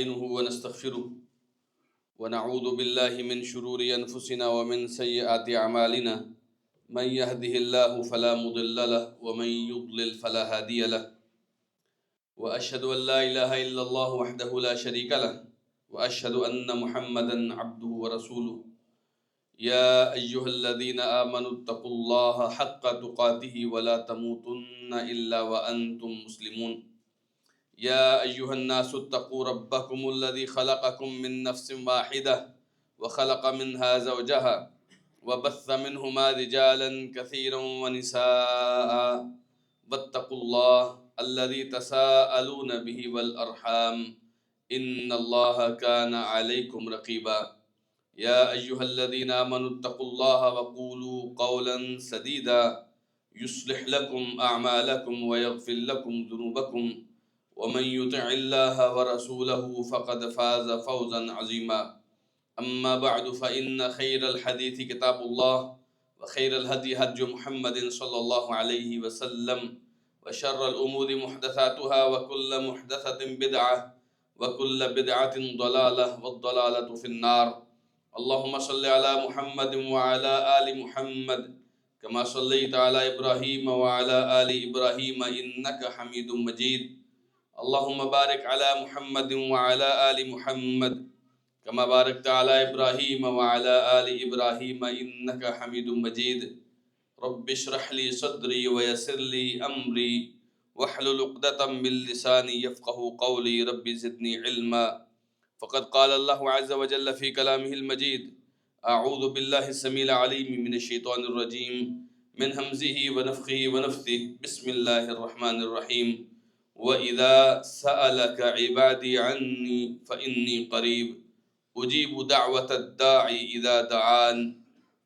ونستعينه ونستغفره ونعوذ بالله من شرور أنفسنا ومن سيئات أعمالنا من يهده الله فلا مضل له ومن يضلل فلا هادي له وأشهد أن لا إله إلا الله وحده لا شريك له وأشهد أن محمدا عبده ورسوله يا أيها الذين آمنوا اتقوا الله حق تقاته ولا تموتن إلا وأنتم مسلمون يا أيها الناس اتقوا ربكم الذي خلقكم من نفس واحدة وخلق منها زوجها وبث منهما رجالا كثيرا ونساء واتقوا الله الذي تساءلون به والأرحام إن الله كان عليكم رقيبا يا أيها الذين آمنوا اتقوا الله وقولوا قولا سديدا يصلح لكم أعمالكم ويغفر لكم ذنوبكم ومن يطع الله ورسوله فقد فاز فوزا عظيما أما بعد فإن خير الحديث كتاب الله وخير الهدي هدي محمد صلى الله عليه وسلم وشر الأمور محدثاتها وكل محدثة بدعة وكل بدعة ضلالة والضلالة في النار اللهم صل على محمد وعلى آل محمد كما صليت على إبراهيم وعلى آل إبراهيم إنك حميد مجيد اللهم بارك على محمد وعلى آل محمد كما باركت على إبراهيم وعلى آل إبراهيم إنك حميد مجيد رب اشرح لي صدري ويسر لي أمري واحلل عقدة من لساني يفقه قولي رب زدني علما فقد قال الله عز وجل في كلامه المجيد أعوذ بالله السميع العليم من الشيطان الرجيم من همزه ونفخه ونفثه بسم الله الرحمن الرحيم وإذا سألك عبادي عني فإني قريب أجيب دعوة الداعي إذا دعان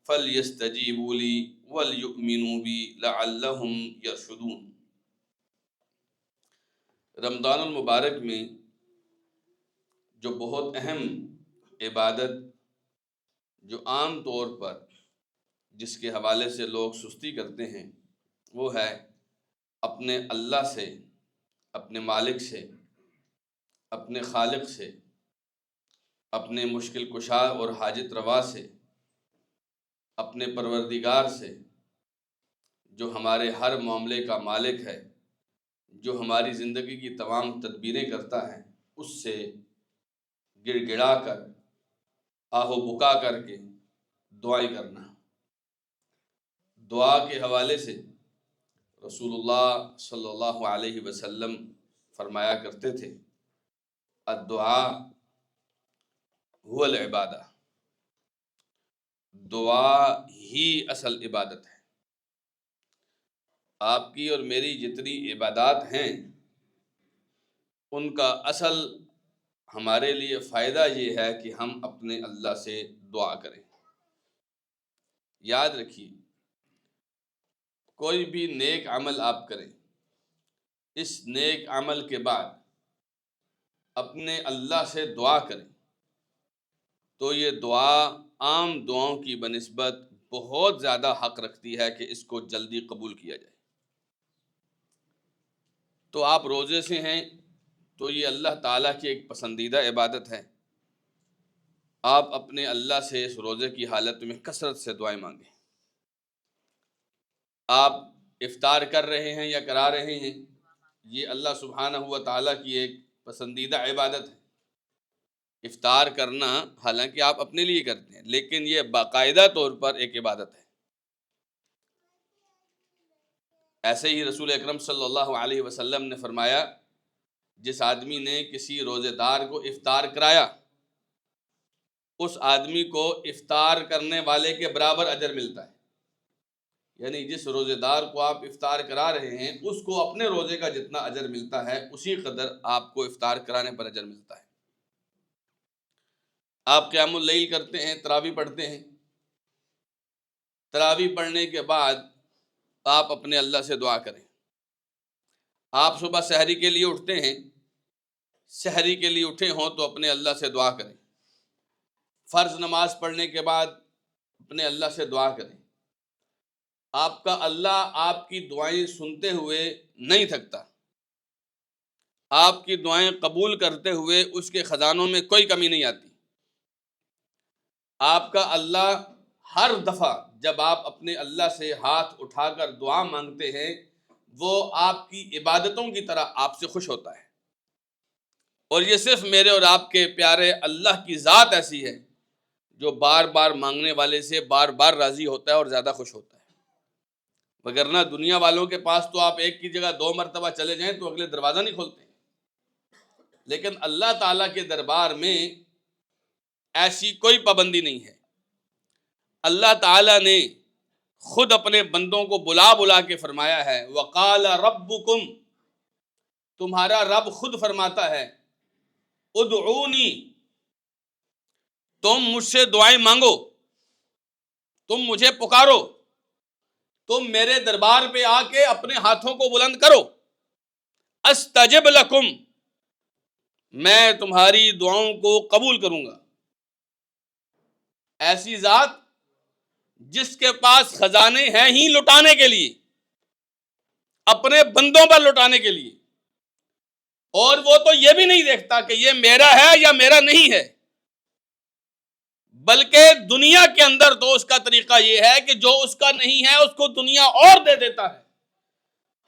فليستجيبوا لي وليؤمنوا بي لعلهم يرشدون۔ رمضان المبارک میں جو بہت اہم عبادت جو عام طور پر جس کے حوالے سے لوگ سستی کرتے ہیں وہ ہے اپنے اللہ سے، اپنے مالک سے، اپنے خالق سے، اپنے مشکل کشا اور حاجت روا سے، اپنے پروردگار سے جو ہمارے ہر معاملے کا مالک ہے، جو ہماری زندگی کی تمام تدبیریں کرتا ہے، اس سے گڑ گڑا کر آہ و بکا کر کے دعائیں کرنا۔ دعا کے حوالے سے رسول اللہ صلی اللہ علیہ وسلم فرمایا کرتے تھے الدعاء هو العبادہ، دعا ہی اصل عبادت ہے۔ آپ کی اور میری جتنی عبادات ہیں ان کا اصل ہمارے لیے فائدہ یہ ہے کہ ہم اپنے اللہ سے دعا کریں۔ یاد رکھیے کوئی بھی نیک عمل آپ کریں، اس نیک عمل کے بعد اپنے اللہ سے دعا کریں تو یہ دعا عام دعاؤں کی بنسبت بہت زیادہ حق رکھتی ہے کہ اس کو جلدی قبول کیا جائے۔ تو آپ روزے سے ہیں تو یہ اللہ تعالیٰ کی ایک پسندیدہ عبادت ہے، آپ اپنے اللہ سے اس روزے کی حالت میں کثرت سے دعائیں مانگیں۔ آپ افطار کر رہے ہیں یا کرا رہے ہیں، یہ اللہ سبحانہ و تعالیٰ کی ایک پسندیدہ عبادت ہے۔ افطار کرنا حالانکہ آپ اپنے لیے کرتے ہیں لیکن یہ باقاعدہ طور پر ایک عبادت ہے۔ ایسے ہی رسول اکرم صلی اللہ علیہ وسلم نے فرمایا جس آدمی نے کسی روزے دار کو افطار کرایا اس آدمی کو افطار کرنے والے کے برابر اجر ملتا ہے، یعنی جس روزے دار کو آپ افطار کرا رہے ہیں اس کو اپنے روزے کا جتنا اجر ملتا ہے اسی قدر آپ کو افطار کرانے پر اجر ملتا ہے۔ آپ قیام اللیل کرتے ہیں، تراویح پڑھتے ہیں، تراویح پڑھنے کے بعد آپ اپنے اللہ سے دعا کریں۔ آپ صبح سحری کے لیے اٹھتے ہیں، سحری کے لیے اٹھے ہوں تو اپنے اللہ سے دعا کریں۔ فرض نماز پڑھنے کے بعد اپنے اللہ سے دعا کریں۔ آپ کا اللہ آپ کی دعائیں سنتے ہوئے نہیں تھکتا، آپ کی دعائیں قبول کرتے ہوئے اس کے خزانوں میں کوئی کمی نہیں آتی۔ آپ کا اللہ ہر دفعہ جب آپ اپنے اللہ سے ہاتھ اٹھا کر دعا مانگتے ہیں، وہ آپ کی عبادتوں کی طرح آپ سے خوش ہوتا ہے۔ اور یہ صرف میرے اور آپ کے پیارے اللہ کی ذات ایسی ہے جو بار بار مانگنے والے سے بار بار راضی ہوتا ہے اور زیادہ خوش ہوتا ہے۔ وگرنہ دنیا والوں کے پاس تو آپ ایک کی جگہ 2 مرتبہ چلے جائیں تو اگلے دروازہ نہیں کھولتے، لیکن اللہ تعالیٰ کے دربار میں ایسی کوئی پابندی نہیں ہے۔ اللہ تعالیٰ نے خود اپنے بندوں کو بلا بلا کے فرمایا ہے، وقال ربکم، تمہارا رب خود فرماتا ہے، ادعونی، تم مجھ سے دعائیں مانگو، تم مجھے پکارو، تم میرے دربار پہ آ کے اپنے ہاتھوں کو بلند کرو، استجب لکم، میں تمہاری دعاؤں کو قبول کروں گا۔ ایسی ذات جس کے پاس خزانے ہیں ہی لٹانے کے لیے، اپنے بندوں پر لٹانے کے لیے، اور وہ تو یہ بھی نہیں دیکھتا کہ یہ میرا ہے یا میرا نہیں ہے، بلکہ دنیا کے اندر تو اس کا طریقہ یہ ہے کہ جو اس کا نہیں ہے اس کو دنیا اور دے دیتا ہے۔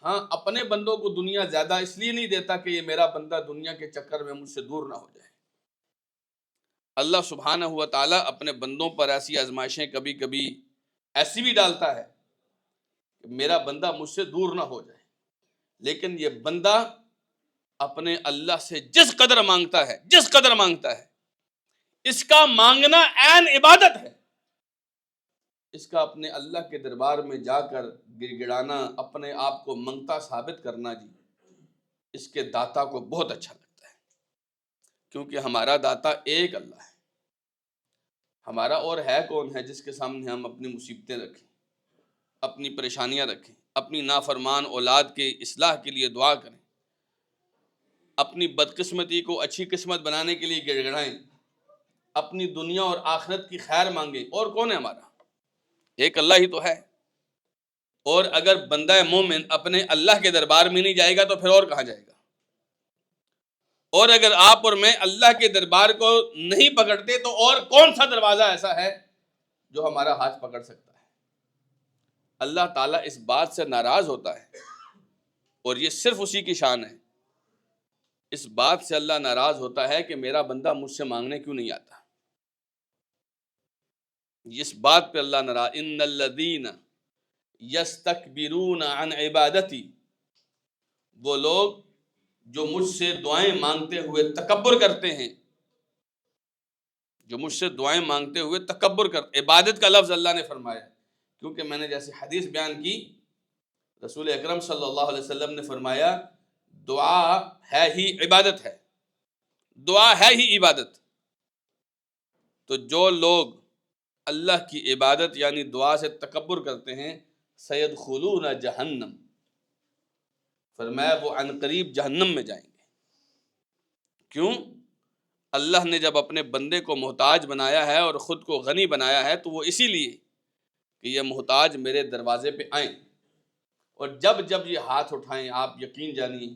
ہاں، اپنے بندوں کو دنیا زیادہ اس لیے نہیں دیتا کہ یہ میرا بندہ دنیا کے چکر میں مجھ سے دور نہ ہو جائے۔ اللہ سبحانہ ہوا تعالیٰ اپنے بندوں پر ایسی آزمائشیں کبھی کبھی ایسی بھی ڈالتا ہے کہ میرا بندہ مجھ سے دور نہ ہو جائے، لیکن یہ بندہ اپنے اللہ سے جس قدر مانگتا ہے، اس کا مانگنا عین عبادت ہے۔ اس کا اپنے اللہ کے دربار میں جا کر گڑ گڑانا، اپنے آپ کو منگتا ثابت کرنا، جی اس کے داتا کو بہت اچھا لگتا ہے، کیونکہ ہمارا داتا ایک اللہ ہے۔ ہمارا اور ہے کون ہے جس کے سامنے ہم اپنی مصیبتیں رکھیں، اپنی پریشانیاں رکھیں، اپنی نافرمان اولاد کے اصلاح کے لیے دعا کریں، اپنی بدقسمتی کو اچھی قسمت بنانے کے لیے گڑ گڑائیں، اپنی دنیا اور آخرت کی خیر مانگیں۔ اور کون ہے ہمارا؟ ایک اللہ ہی تو ہے۔ اور اگر بندہ مومن اپنے اللہ کے دربار میں نہیں جائے گا تو پھر اور کہاں جائے گا؟ اور اگر آپ اور میں اللہ کے دربار کو نہیں پکڑتے تو اور کون سا دروازہ ایسا ہے جو ہمارا ہاتھ پکڑ سکتا ہے؟ اللہ تعالیٰ اس بات سے ناراض ہوتا ہے، اور یہ صرف اسی کی شان ہے، اس بات سے اللہ ناراض ہوتا ہے کہ میرا بندہ مجھ سے مانگنے کیوں نہیں آتا۔ اس بات پہ اللہ ناراض، ان الذین یستکبرون عن عبادتی، وہ لوگ جو مجھ سے دعائیں مانگتے ہوئے تکبر کرتے ہیں، جو مجھ سے دعائیں مانگتے ہوئے تکبر کرتے، عبادت کا لفظ اللہ نے فرمایا، کیونکہ میں نے جیسے حدیث بیان کی، رسول اکرم صلی اللہ علیہ وسلم نے فرمایا دعا ہے ہی عبادت ہے، دعا ہے ہی عبادت۔ تو جو لوگ اللہ کی عبادت یعنی دعا سے تکبر کرتے ہیں، سیدخلون جہنم، فرمایا وہ عنقریب جہنم میں جائیں گے۔ کیوں؟ اللہ نے جب اپنے بندے کو محتاج بنایا ہے اور خود کو غنی بنایا ہے تو وہ اسی لیے کہ یہ محتاج میرے دروازے پہ آئیں، اور جب جب یہ ہاتھ اٹھائیں، آپ یقین جانیے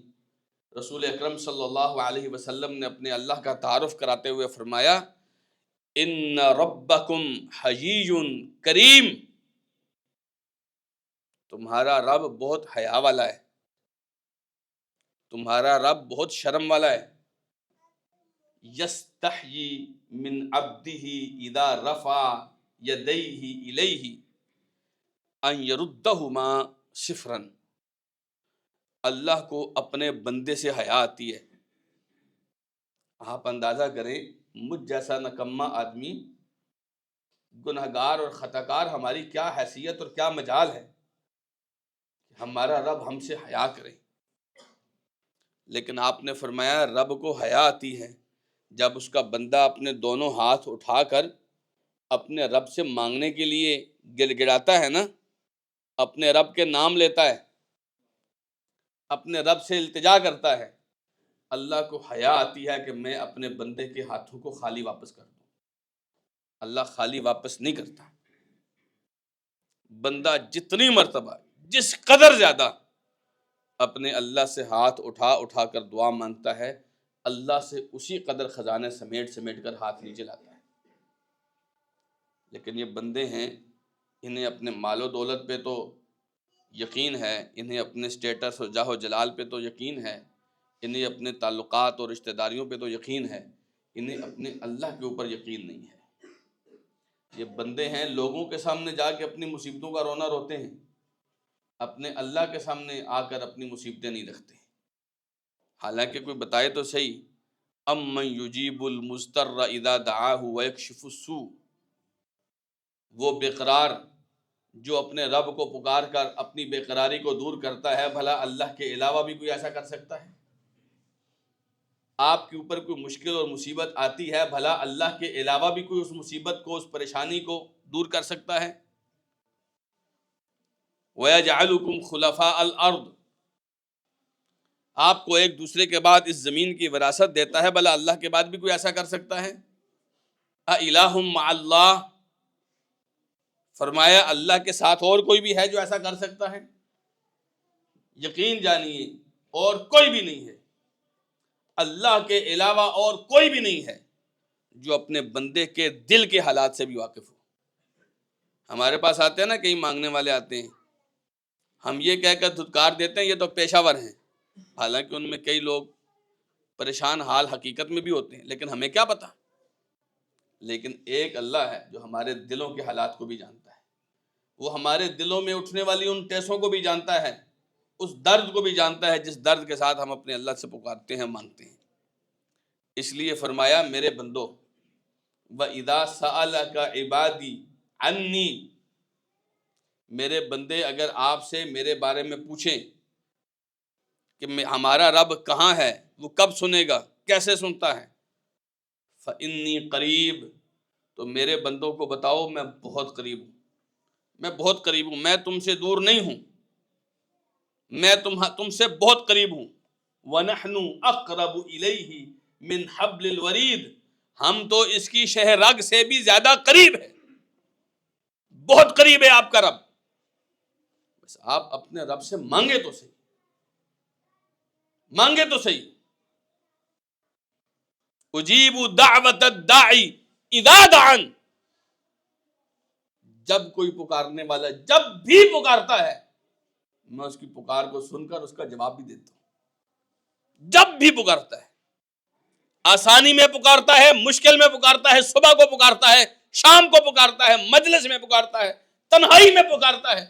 رسول اکرم صلی اللہ علیہ وسلم نے اپنے اللہ کا تعارف کراتے ہوئے فرمایا، ان ربکم حیی کریم، تمہارا رب بہت حیا والا ہے، تمہارا رب بہت شرم والا ہے۔ یستحیی من عبدہ اذا رفع یدیہ الیہ ان یردہما صفرا، اللہ کو اپنے بندے سے حیا آتی ہے۔ آپ اندازہ کریں مجھ جیسا نکما آدمی، گنہگار اور خطاکار، ہماری کیا حیثیت اور کیا مجال ہے کہ ہمارا رب ہم سے حیا کرے۔ لیکن آپ نے فرمایا رب کو حیا آتی ہے جب اس کا بندہ اپنے دونوں ہاتھ اٹھا کر اپنے رب سے مانگنے کے لیے گڑ گڑاتا ہے نا، اپنے رب کے نام لیتا ہے، اپنے رب سے التجا کرتا ہے، اللہ کو حیا آتی ہے کہ میں اپنے بندے کے ہاتھوں کو خالی واپس کر دوں۔ اللہ خالی واپس نہیں کرتا۔ بندہ جتنی مرتبہ، جس قدر زیادہ اپنے اللہ سے ہاتھ اٹھا اٹھا کر دعا مانگتا ہے، اللہ سے اسی قدر خزانے سمیٹ سمیٹ کر ہاتھ نیچے لاتا ہے۔ لیکن یہ بندے ہیں، انہیں اپنے مال و دولت پہ تو یقین ہے، انہیں اپنے سٹیٹس و جاہ و جلال پہ تو یقین ہے، انہیں اپنے تعلقات اور رشتہ داریوں پہ تو یقین ہے، انہیں اپنے اللہ کے اوپر یقین نہیں ہے۔ یہ بندے ہیں، لوگوں کے سامنے جا کے اپنی مصیبتوں کا رونا روتے ہیں، اپنے اللہ کے سامنے آ کر اپنی مصیبتیں نہیں رکھتے۔ حالانکہ کوئی بتائے تو صحیح، امن یجیب المضطر اذا دعاہ ویکشف السوء، وہ بے قرار جو اپنے رب کو پکار کر اپنی بے قراری کو دور کرتا ہے، بھلا اللہ کے علاوہ بھی کوئی ایسا کر سکتا ہے؟ آپ کے اوپر کوئی مشکل اور مصیبت آتی ہے، بھلا اللہ کے علاوہ بھی کوئی اس مصیبت کو، اس پریشانی کو دور کر سکتا ہے؟ وَيَجْعَلُكُمْ خُلَفَاءَ الْأَرْضِ، آپ کو ایک دوسرے کے بعد اس زمین کی وراثت دیتا ہے، بھلا اللہ کے بعد بھی کوئی ایسا کر سکتا ہے؟ اَإِلَٰهٌ مَّعَ اللَّهِ، فرمایا اللہ کے ساتھ اور کوئی بھی ہے جو ایسا کر سکتا ہے؟ یقین جانیے اور کوئی بھی نہیں ہے، اللہ کے علاوہ اور کوئی بھی نہیں ہے جو اپنے بندے کے دل کے حالات سے بھی واقف ہو۔ ہمارے پاس آتے ہیں نا، کئی مانگنے والے آتے ہیں، ہم یہ کہہ کر دھتکار دیتے ہیں یہ تو پیشہ ور ہیں، حالانکہ ان میں کئی لوگ پریشان حال حقیقت میں بھی ہوتے ہیں، لیکن ہمیں کیا پتہ۔ لیکن ایک اللہ ہے جو ہمارے دلوں کے حالات کو بھی جانتا ہے، وہ ہمارے دلوں میں اٹھنے والی ان ٹیسوں کو بھی جانتا ہے، اس درد کو بھی جانتا ہے جس درد کے ساتھ ہم اپنے اللہ سے پکارتے ہیں، مانگتے ہیں۔ اس لیے فرمایا میرے بندو، وَإِذَا سَأَلَكَ عِبَادِي عَنِّي، میرے بندے اگر آپ سے میرے بارے میں پوچھیں کہ ہمارا رب کہاں ہے، وہ کب سنے گا، کیسے سنتا ہے، فَإِنِّي قریب، تو میرے بندوں کو بتاؤ میں بہت قریب ہوں، میں بہت قریب ہوں، میں تم سے دور نہیں ہوں، میں تم سے بہت قریب ہوں۔ وَنَحْنُ أَقْرَبُ إِلَيْهِ مِنْ حَبْلِ الْوَرِيدِ، ہم تو اس کی شہ رگ سے بھی زیادہ قریب ہے، بہت قریب ہے آپ کا رب۔ بس آپ اپنے رب سے مانگے تو صحیح، مانگے تو صحیح۔ اجیب دعوت الداعی اذا دعان، جب کوئی پکارنے والا جب بھی پکارتا ہے، میں اس کی پکار کو سن کر اس کا جواب بھی دیتا ہوں۔ جب بھی پکارتا ہے، آسانی میں پکارتا ہے، مشکل میں پکارتا ہے، صبح کو پکارتا ہے، شام کو پکارتا ہے، مجلس میں پکارتا ہے، تنہائی میں پکارتا ہے،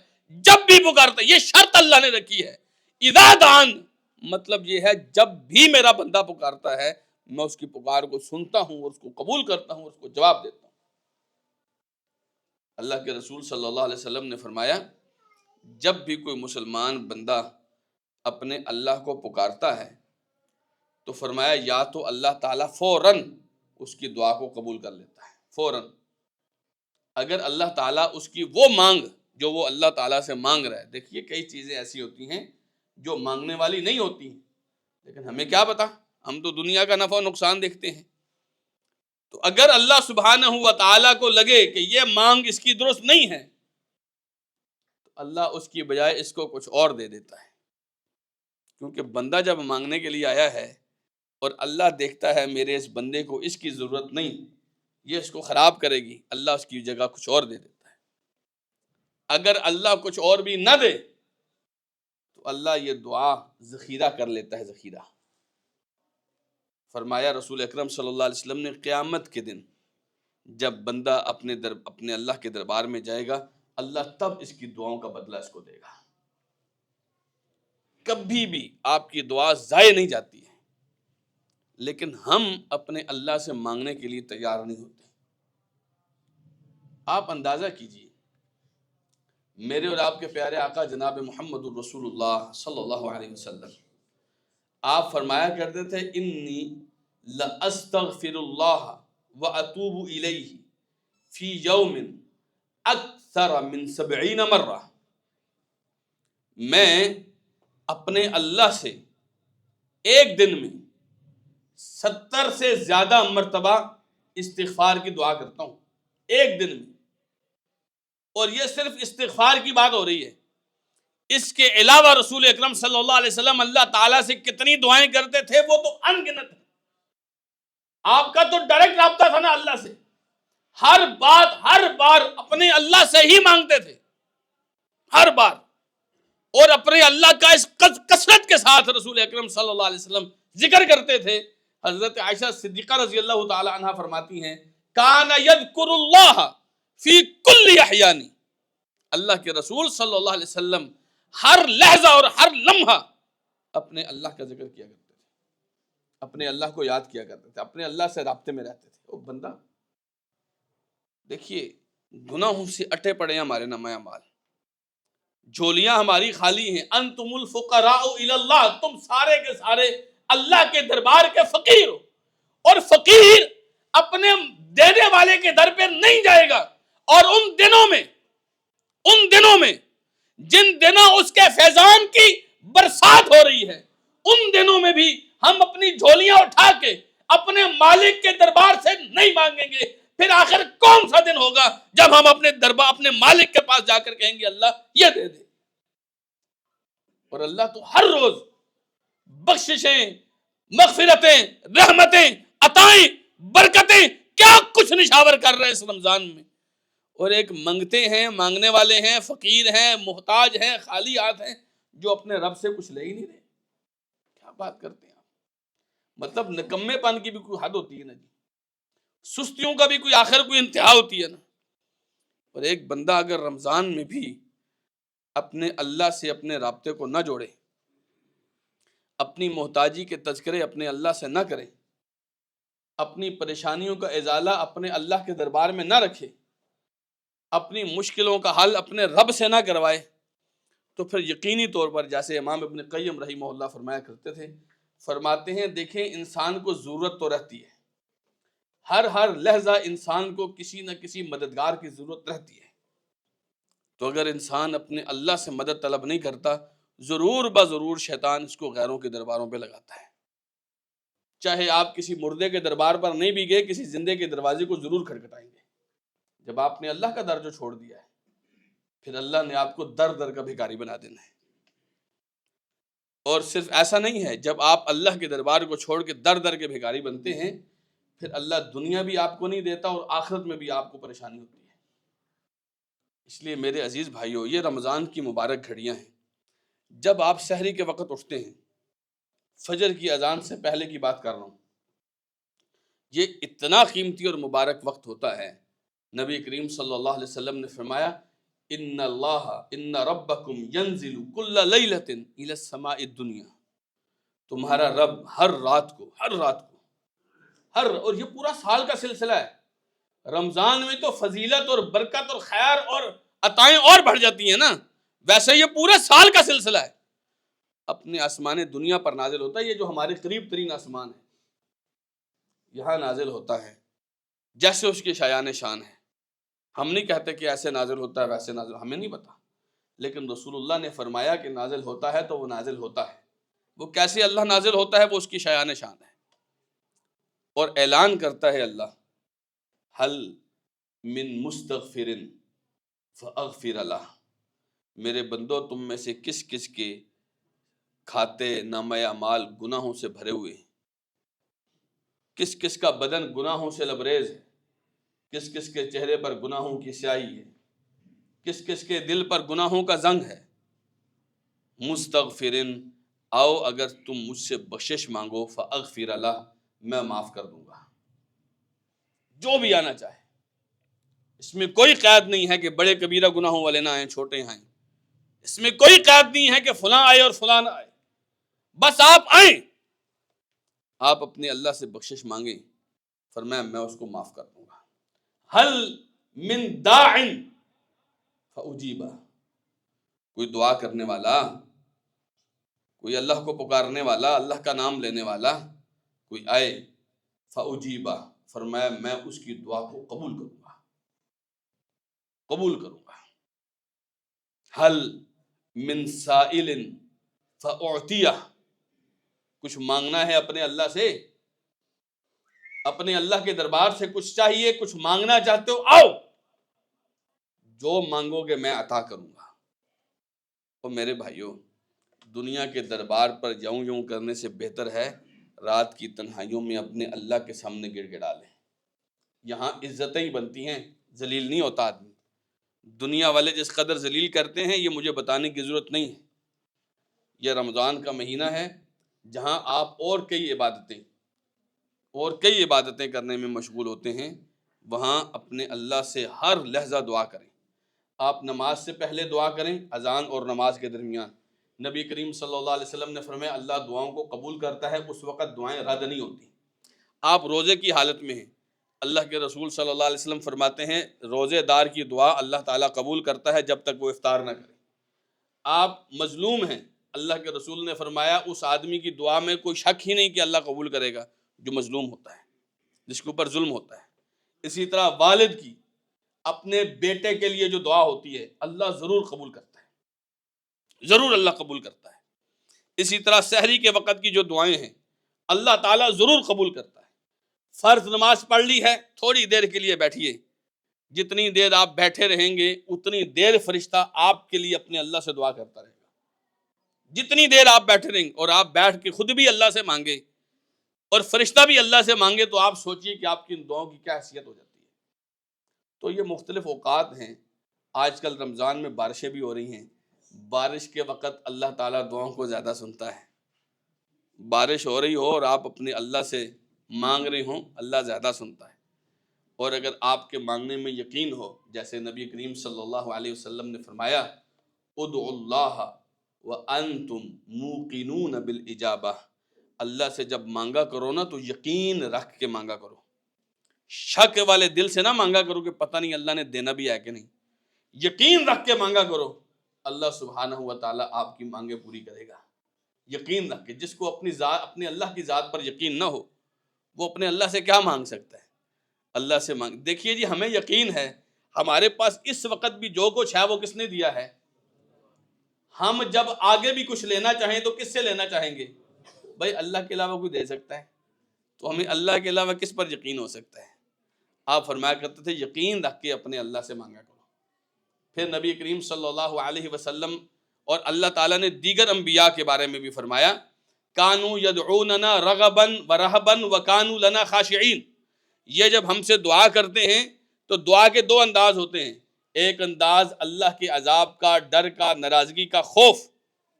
جب بھی پکارتا ہے۔ یہ شرط اللہ نے رکھی ہے، اذا دعان، مطلب یہ ہے جب بھی میرا بندہ پکارتا ہے میں اس کی پکار کو سنتا ہوں اور اس کو قبول کرتا ہوں، اس کو جواب دیتا ہوں۔ اللہ کے رسول صلی اللہ علیہ وسلم نے فرمایا، جب بھی کوئی مسلمان بندہ اپنے اللہ کو پکارتا ہے تو فرمایا یا تو اللہ تعالیٰ فوراً اس کی دعا کو قبول کر لیتا ہے، فوراً۔ اگر اللہ تعالیٰ اس کی وہ مانگ جو وہ اللہ تعالیٰ سے مانگ رہا ہے، دیکھیے کئی چیزیں ایسی ہوتی ہیں جو مانگنے والی نہیں ہوتی، لیکن ہمیں کیا پتا، ہم تو دنیا کا نفع و نقصان دیکھتے ہیں۔ تو اگر اللہ سبحانہ و تعالیٰ کو لگے کہ یہ مانگ اس کی درست نہیں ہے تو اللہ اس کی بجائے اس کو کچھ اور دے دیتا ہے، کیونکہ بندہ جب مانگنے کے لیے آیا ہے اور اللہ دیکھتا ہے میرے اس بندے کو اس کی ضرورت نہیں، یہ اس کو خراب کرے گی، اللہ اس کی جگہ کچھ اور دے دیتا ہے۔ اگر اللہ کچھ اور بھی نہ دے تو اللہ یہ دعا ذخیرہ کر لیتا ہے، ذخیرہ۔ فرمایا رسول اکرم صلی اللہ علیہ وسلم نے، قیامت کے دن جب بندہ اپنے اللہ کے دربار میں جائے گا، اللہ تب اس کی دعاؤں کا بدلہ اس کو دے گا۔ کبھی بھی آپ کی دعا ضائع نہیں جاتی ہے، لیکن ہم اپنے اللہ سے مانگنے کے لیے تیار نہیں ہوتے۔ آپ اندازہ کیجئے، میرے اور آپ کے پیارے آقا جناب محمد الرسول اللہ صلی اللہ علیہ وسلم، آپ فرمایا کرتے تھے انی لاستغفر اللہ واتوب الیہ فی یوم اکثر من 70 مرہ، میں اپنے اللہ سے ایک دن میں 70 سے زیادہ مرتبہ استغفار کی دعا کرتا ہوں، ایک دن میں۔ اور یہ صرف استغفار کی بات ہو رہی ہے، اس کے علاوہ رسول اکرم صلی اللہ علیہ وسلم اللہ تعالیٰ سے کتنی دعائیں کرتے تھے وہ تو ان گنت ہے۔ آپ کا تو ڈائریکٹ رابطہ تھا نا اللہ سے، ہر بار اپنے اللہ سے ہی مانگتے تھے، ہر بار، اور اپنے اللہ کا اس کثرت کے ساتھ رسول اکرم صلی اللہ علیہ وسلم ذکر کرتے تھے۔ حضرت عائشہ صدیقہ رضی اللہ تعالی عنہ فرماتی ہیں کان یذکر اللہ فی کل احیانی، اللہ کے رسول صلی اللہ علیہ وسلم ہر لحظہ اور ہر لمحہ اپنے اللہ کا ذکر کیا کرتے تھے، اپنے اللہ کو یاد کیا کرتے تھے، اپنے اللہ سے رابطے میں رہتے تھے۔ او بندہ دیکھیے، گناہوں سے اٹے پڑے ہیں ہمارے نامہ اعمال، جھولیاں ہماری خالی ہیں۔ انتم الفقراء الی اللہ، تم سارے کے سارے اللہ کے دربار کے فقیر ہو، اور فقیر اپنے دینے والے کے در پہ نہیں جائے گا۔ اور ان دنوں میں جن دنوں اس کے فیضان کی برسات ہو رہی ہے، ان دنوں میں بھی ہم اپنی جھولیاں اٹھا کے اپنے مالک کے دربار سے نہیں مانگیں گے، پھر آخر کون سا دن ہوگا جب ہم اپنے مالک کے پاس جا کر کہیں گے اللہ یہ دے دے؟ اور اللہ تو ہر روز بخششیں، مغفرتیں، رحمتیں، عطائیں، برکتیں، کیا کچھ نشاور کر رہے ہیں اس رمضان میں، اور ایک منگتے ہیں، مانگنے والے ہیں، فقیر ہیں، محتاج ہیں، خالی ہاتھ ہیں، جو اپنے رب سے کچھ لے ہی نہیں رہے۔ کیا بات کرتے ہیں آپ؟ مطلب نکمے پن کی بھی کوئی حد ہوتی ہے نا جی، سستیوں کا بھی کوئی انتہا ہوتی ہے نا۔ اور ایک بندہ اگر رمضان میں بھی اپنے اللہ سے اپنے رابطے کو نہ جوڑے، اپنی محتاجی کے تذکرے اپنے اللہ سے نہ کرے، اپنی پریشانیوں کا ازالہ اپنے اللہ کے دربار میں نہ رکھے، اپنی مشکلوں کا حل اپنے رب سے نہ کروائے، تو پھر یقینی طور پر جیسے امام ابن قیم رحمہ اللہ فرمایا کرتے تھے، فرماتے ہیں دیکھیں انسان کو ضرورت تو رہتی ہے، ہر لحظہ انسان کو کسی نہ کسی مددگار کی ضرورت رہتی ہے، تو اگر انسان اپنے اللہ سے مدد طلب نہیں کرتا، ضرور بضرور شیطان اس کو غیروں کے درباروں پہ لگاتا ہے۔ چاہے آپ کسی مردے کے دربار پر نہیں بھی گئے، کسی زندے کے دروازے کو ضرور کھٹکھٹائیں گے۔ جب آپ نے اللہ کا در جو چھوڑ دیا ہے، پھر اللہ نے آپ کو در در کا بھکاری بنا دینا ہے۔ اور صرف ایسا نہیں ہے، جب آپ اللہ کے دربار کو چھوڑ کے در در کے بھکاری بنتے ہیں، پھر اللہ دنیا بھی آپ کو نہیں دیتا اور آخرت میں بھی آپ کو پریشانی ہوتی ہے۔ اس لیے میرے عزیز بھائیو، یہ رمضان کی مبارک گھڑیاں ہیں۔ جب آپ سحری کے وقت اٹھتے ہیں، فجر کی اذان سے پہلے کی بات کر رہا ہوں، یہ اتنا قیمتی اور مبارک وقت ہوتا ہے۔ نبی کریم صلی اللہ علیہ وسلم نے فرمایا ان ربکم ینزل کل لیلۃ الی السماء الدنیا، تمہارا رب ہر رات کو اور یہ پورا سال کا سلسلہ ہے، رمضان میں تو فضیلت اور برکت اور خیر اور عطائیں اور بڑھ جاتی ہیں نا، ویسے یہ پورے سال کا سلسلہ ہے، اپنے آسمان دنیا پر نازل ہوتا ہے۔ یہ جو ہمارے قریب ترین آسمان ہے، یہاں نازل ہوتا ہے جیسے اس کی شایان شان ہے۔ ہم نہیں کہتے کہ ایسے نازل ہوتا ہے ویسے نازل، ہمیں نہیں پتا، لیکن رسول اللہ نے فرمایا کہ نازل ہوتا ہے تو وہ نازل ہوتا ہے۔ وہ کیسے اللہ نازل ہوتا ہے، وہ اس کی شایان شان ہے۔ اور اعلان کرتا ہے اللہ، حل من مستغفر فاغفر لہ، میرے بندو تم میں سے کس کس کے کھاتے نامہ اعمال گناہوں سے بھرے ہوئے ہیں، کس کس کا بدن گناہوں سے لبریز ہے، کس کس کے چہرے پر گناہوں کی سیاہی ہے، کس کس کے دل پر گناہوں کا زنگ ہے۔ مستغفرن، آؤ اگر تم مجھ سے بخشش مانگو، فاغفر لہ، میں معاف کر دوں گا۔ جو بھی آنا چاہے، اس میں کوئی قید نہیں ہے کہ بڑے کبیرہ گناہوں والے نہ آئیں، چھوٹے آئیں، اس میں کوئی قید نہیں ہے کہ فلاں آئے اور فلاں نہ آئے، بس آپ آئیں، آپ اپنے اللہ سے بخشش مانگیں، فرمایا میں اس کو معاف کر دوں گا۔ حل من داع فاجیبہ، کوئی دعا کرنے والا، کوئی اللہ کو پکارنے والا، اللہ کا نام لینے والا کوئی آئے، فاجیبہ، فرمایا میں اس کی دعا کو قبول کروں گا۔ حل من سائل فاعطیہ، کچھ مانگنا ہے اپنے اللہ سے، اپنے اللہ کے دربار سے کچھ چاہیے، کچھ مانگنا چاہتے ہو، آؤ، جو مانگو گے میں عطا کروں گا۔ اور میرے بھائیوں، دنیا کے دربار پر یوں یوں کرنے سے بہتر ہے رات کی تنہائیوں میں اپنے اللہ کے سامنے گڑ گڑا لیں۔ یہاں عزتیں ہی بنتی ہیں، ذلیل نہیں ہوتا آدمی۔ دنیا والے جس قدر ذلیل کرتے ہیں یہ مجھے بتانے کی ضرورت نہیں ہے۔ یہ رمضان کا مہینہ ہے جہاں آپ اور کئی عبادتیں کرنے میں مشغول ہوتے ہیں، وہاں اپنے اللہ سے ہر لحظہ دعا کریں۔ آپ نماز سے پہلے دعا کریں، اذان اور نماز کے درمیان۔ نبی کریم صلی اللہ علیہ وسلم نے فرمایا اللہ دعاؤں کو قبول کرتا ہے، اس وقت دعائیں رد نہیں ہوتی۔ آپ روزے کی حالت میں ہیں، اللہ کے رسول صلی اللہ علیہ وسلم فرماتے ہیں روزے دار کی دعا اللہ تعالیٰ قبول کرتا ہے جب تک وہ افطار نہ کرے۔ آپ مظلوم ہیں، اللہ کے رسول نے فرمایا اس آدمی کی دعا میں کوئی شک ہی نہیں کہ اللہ قبول کرے گا جو مظلوم ہوتا ہے، جس کے اوپر ظلم ہوتا ہے۔ اسی طرح والد کی اپنے بیٹے کے لیے جو دعا ہوتی ہے اللہ ضرور قبول کرتا ہے، ضرور اللہ قبول کرتا ہے۔ اسی طرح سحری کے وقت کی جو دعائیں ہیں اللہ تعالیٰ ضرور قبول کرتا ہے۔ فرض نماز پڑھ لی ہے، تھوڑی دیر کے لیے بیٹھیے، جتنی دیر آپ بیٹھے رہیں گے اتنی دیر فرشتہ آپ کے لیے اپنے اللہ سے دعا کرتا رہے گا۔ جتنی دیر آپ بیٹھے رہیں گے اور آپ بیٹھ کے خود بھی اللہ سے مانگے اور فرشتہ بھی اللہ سے مانگے تو آپ سوچیے کہ آپ کی ان دعاؤں کی کیا حیثیت ہو جاتی ہے۔ تو یہ مختلف اوقات ہیں۔ آج کل رمضان میں بارشیں بھی ہو رہی ہیں، بارش کے وقت اللہ تعالیٰ دعاؤں کو زیادہ سنتا ہے۔ بارش ہو رہی ہو اور آپ اپنے اللہ سے مانگ رہے ہوں، اللہ زیادہ سنتا ہے۔ اور اگر آپ کے مانگنے میں یقین ہو، جیسے نبی کریم صلی اللہ علیہ وسلم نے فرمایا ادعوا اللہ وانتم موقنون بالاجابہ، اللہ سے جب مانگا کرو نا تو یقین رکھ کے مانگا کرو، شک والے دل سے نہ مانگا کرو کہ پتہ نہیں اللہ نے دینا بھی ہے کہ نہیں۔ یقین رکھ کے مانگا کرو، اللہ سبحانہ و تعالیٰ آپ کی مانگیں پوری کرے گا۔ یقین رکھ کے، جس کو اپنے اللہ کی ذات پر یقین نہ ہو وہ اپنے اللہ سے کیا مانگ سکتا ہے؟ اللہ سے مانگ۔ دیکھیے جی، ہمیں یقین ہے ہمارے پاس اس وقت بھی جو کچھ ہے وہ کس نے دیا ہے۔ ہم جب آگے بھی کچھ لینا چاہیں تو کس سے لینا چاہیں گے؟ بھائی اللہ کے علاوہ کوئی دے سکتا ہے، تو ہمیں اللہ کے علاوہ کس پر یقین ہو سکتا ہے؟ آپ فرمایا کرتے تھے یقین رکھ کے اپنے اللہ سے مانگا کرو۔ پھر نبی کریم صلی اللہ علیہ وسلم اور اللہ تعالیٰ نے دیگر انبیاء کے بارے میں بھی فرمایا کانوا یدعوننا رغبا ورہبا وکانوا لنا خاشعین۔ یہ جب ہم سے دعا کرتے ہیں تو دعا کے دو انداز ہوتے ہیں، ایک انداز اللہ کے عذاب کا، ڈر کا، ناراضگی کا خوف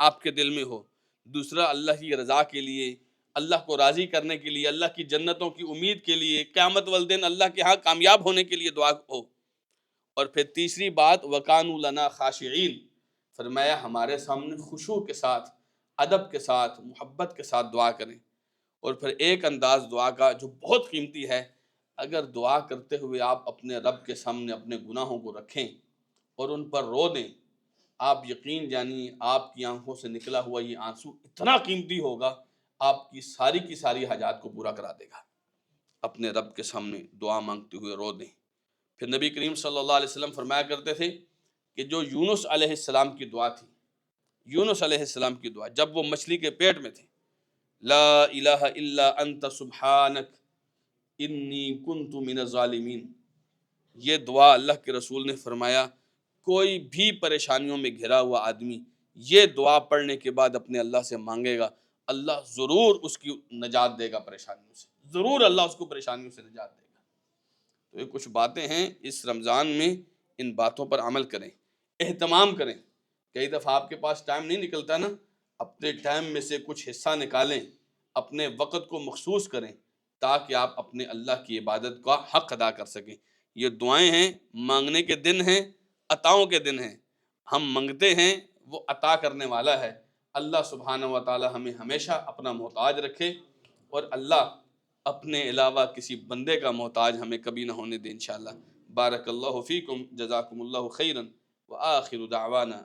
آپ کے دل میں ہو، دوسرا اللہ کی رضا کے لیے، اللہ کو راضی کرنے کے لیے، اللہ کی جنتوں کی امید کے لیے، قیامت والدین اللہ کے ہاں کامیاب ہونے کے لیے دعا ہو۔ اور پھر تیسری بات وَكَانُوا لَنَا خَاشِعِينَ، فرمایا ہمارے سامنے خشوع کے ساتھ، ادب کے ساتھ، محبت کے ساتھ دعا کریں۔ اور پھر ایک انداز دعا کا جو بہت قیمتی ہے، اگر دعا کرتے ہوئے آپ اپنے رب کے سامنے اپنے گناہوں کو رکھیں اور ان پر رو دیں، آپ یقین جانیے آپ کی آنکھوں سے نکلا ہوا یہ آنسو اتنا قیمتی ہوگا، آپ کی ساری حاجات کو پورا کرا دے گا۔ اپنے رب کے سامنے دعا مانگتے ہوئے رو دیں۔ پھر نبی کریم صلی اللہ علیہ وسلم فرمایا کرتے تھے کہ جو یونس علیہ السلام کی دعا تھی، یونس علیہ السلام کی دعا جب وہ مچھلی کے پیٹ میں تھے، لا الہ الا انت سبحانک انی کنت من الظالمین، یہ دعا اللہ کے رسول نے فرمایا کوئی بھی پریشانیوں میں گھرا ہوا آدمی یہ دعا پڑھنے کے بعد اپنے اللہ سے مانگے گا، اللہ ضرور اس کی نجات دے گا، پریشانیوں سے ضرور اللہ اس کو پریشانیوں سے نجات دے گا۔ تو یہ کچھ باتیں ہیں، اس رمضان میں ان باتوں پر عمل کریں، اہتمام کریں۔ کئی دفعہ آپ کے پاس ٹائم نہیں نکلتا نا، اپنے ٹائم میں سے کچھ حصہ نکالیں، اپنے وقت کو مخصوص کریں تاکہ آپ اپنے اللہ کی عبادت کا حق ادا کر سکیں۔ یہ دعائیں ہیں، مانگنے کے دن ہیں، عطاؤں کے دن ہیں۔ ہم منگتے ہیں، وہ عطا کرنے والا ہے۔ اللہ سبحانہ و تعالی ہمیں ہمیشہ اپنا محتاج رکھے، اور اللہ اپنے علاوہ کسی بندے کا محتاج ہمیں کبھی نہ ہونے دے انشاءاللہ۔ بارک اللہ فیکم، جزاکم اللہ خیرا، وآخر دعوانا